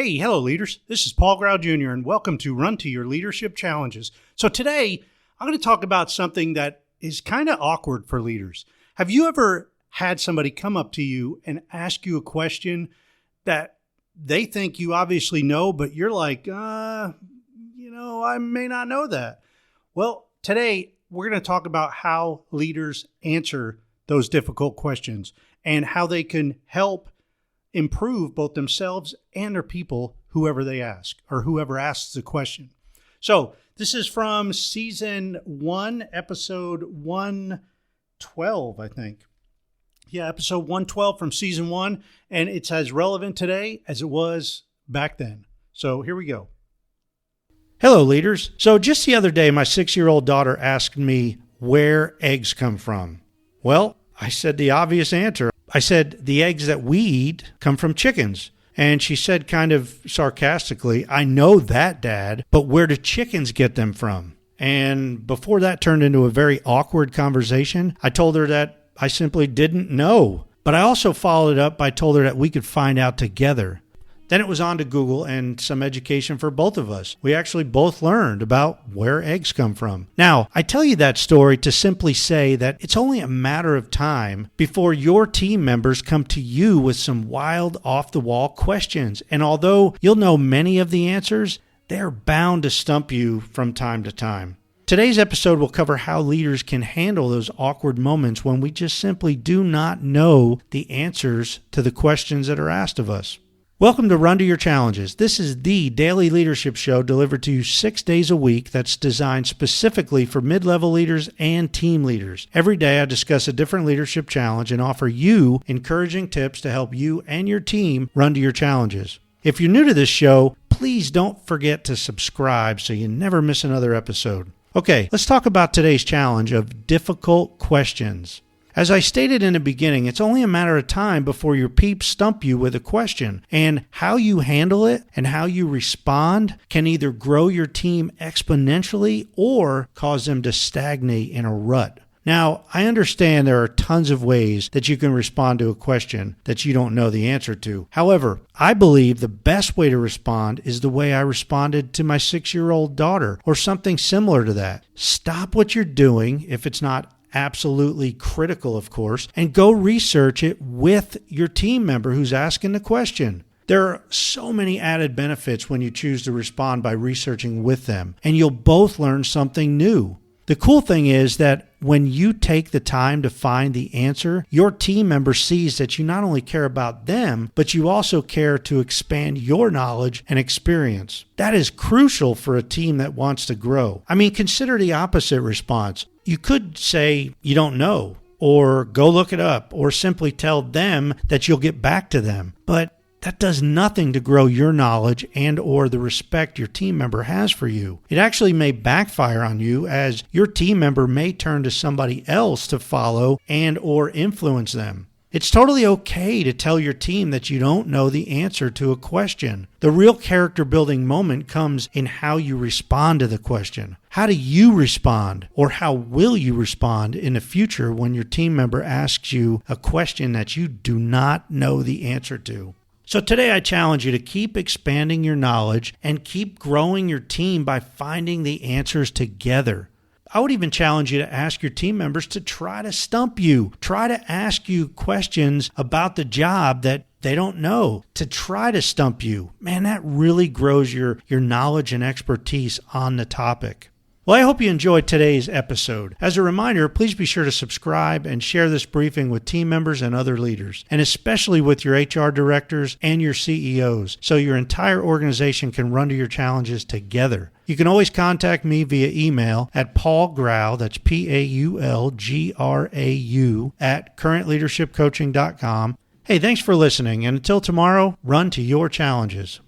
Hey, hello leaders. This is Paul Grau Jr. and welcome to Run to Your Leadership Challenges. So today, I'm going to talk about something that is kind of awkward for leaders. Have you ever had somebody come up to you and ask you a question that they think you obviously know, but you're like, I may not know that. Well, today we're going to talk about how leaders answer those difficult questions and how they can help improve both themselves and their people, whoever they ask or whoever asks the question. So this is from season 1, episode 112, I think. Yeah, episode 112 from season 1, and it's as relevant today as it was back then. So here we go. Hello, leaders. So just the other day, my 6-year-old daughter asked me where eggs come from. Well, I said the obvious answer. I said, the eggs that we eat come from chickens. And she said kind of sarcastically, I know that, Dad, but where do chickens get them from? And before that turned into a very awkward conversation, I told her that I simply didn't know. But I also followed it up by told her that we could find out together. Then it was on to Google and some education for both of us. We actually both learned about where eggs come from. Now, I tell you that story to simply say that it's only a matter of time before your team members come to you with some wild, off-the-wall questions. And although you'll know many of the answers, they're bound to stump you from time to time. Today's episode will cover how leaders can handle those awkward moments when we just simply do not know the answers to the questions that are asked of us. Welcome to Run to Your Challenges. This is the daily leadership show delivered to you 6 days a week that's designed specifically for mid-level leaders and team leaders. Every day I discuss a different leadership challenge and offer you encouraging tips to help you and your team run to your challenges. If you're new to this show, please don't forget to subscribe so you never miss another episode. Okay, let's talk about today's challenge of difficult questions. As I stated in the beginning, it's only a matter of time before your peeps stump you with a question, and how you handle it and how you respond can either grow your team exponentially or cause them to stagnate in a rut. Now, I understand there are tons of ways that you can respond to a question that you don't know the answer to. However, I believe the best way to respond is the way I responded to my 6-year-old daughter, or something similar to that. Stop what you're doing if it's not absolutely critical, of course, and go research it with your team member who's asking the question. There are so many added benefits when you choose to respond by researching with them, and you'll both learn something new. The cool thing is that when you take the time to find the answer, your team member sees that you not only care about them, but you also care to expand your knowledge and experience. That is crucial for a team that wants to grow. I mean, consider the opposite response. You could say you don't know, or go look it up, or simply tell them that you'll get back to them. But that does nothing to grow your knowledge and or the respect your team member has for you. It actually may backfire on you, as your team member may turn to somebody else to follow and or influence them. It's totally okay to tell your team that you don't know the answer to a question. The real character building moment comes in how you respond to the question. How do you respond, or how will you respond in the future when your team member asks you a question that you do not know the answer to? So today I challenge you to keep expanding your knowledge and keep growing your team by finding the answers together. I would even challenge you to ask your team members to try to stump you. Try to ask you questions about the job that they don't know, to try to stump you. Man, that really grows your knowledge and expertise on the topic. Well, I hope you enjoyed today's episode. As a reminder, please be sure to subscribe and share this briefing with team members and other leaders, and especially with your HR directors and your CEOs, so your entire organization can run to your challenges together. You can always contact me via email at paulgrau, that's PaulGrau, at currentleadershipcoaching.com. Hey, thanks for listening, and until tomorrow, run to your challenges.